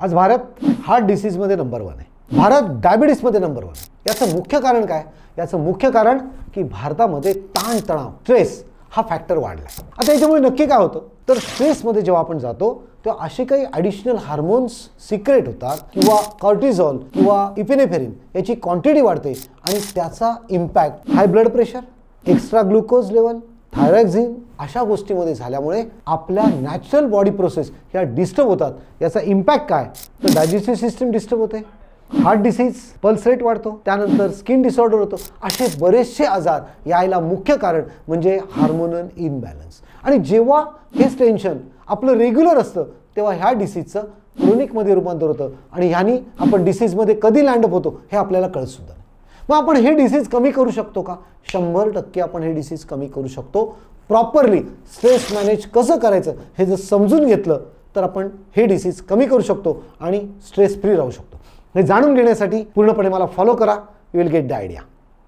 आज Bharat heart डिसीजमध्ये number 1 आहे. Bharat डायबिटीसमध्ये number 1 आहे. याचं मुख्य कारण काय? याचं मुख्य कारण की भारतामध्ये ताणतणाव, स्ट्रेस हा फॅक्टर वाढला. आता याच्यामुळे नक्की काय होतं? तर स्ट्रेसमध्ये जेव्हा आपण जातो तेव्हा असे काही ॲडिशनल हार्मोन्स सिक्रेट होतात किंवा कॉर्टिझॉल किंवा इपिनेफ्रेइन याची क्वांटिटी वाढते आणि त्याचा impact high blood pressure, extra glucose level, thyroxine अशा गोष्टीमध्ये झाल्यामुळे आपल्या नॅचरल बॉडी प्रोसेस ह्या डिस्टर्ब होतात. याचा इम्पॅक्ट काय? तर डायजेस्टिव्ह सिस्टम डिस्टर्ब होते, हार्ट डिसीज, पल्स रेट वाढतो, त्यानंतर स्किन डिसऑर्डर होतो. असे बरेचसे आजार यायला मुख्य कारण म्हणजे हार्मोनल इनबॅलन्स. आणि जेव्हा हेच टेन्शन आपलं रेग्युलर असतं तेव्हा ह्या डिसीजचं क्रोनिकमध्ये रूपांतर होतं आणि ह्यानी आपण डिसीजमध्ये कधी लँडअप होतो हे आपल्याला कळत सुद्धा नाही. मग आपण हे डिसीज कमी करू शकतो का? 100% आपण हे डिसीज कमी करू शकतो. प्रॉपरली स्ट्रेस मॅनेज कसं करायचं हे जर समजून घेतलं तर आपण हे डिसीज कमी करू शकतो आणि स्ट्रेस फ्री राहू शकतो. हे जाणून घेण्यासाठी पूर्णपणे मला फॉलो करा. You will get the idea.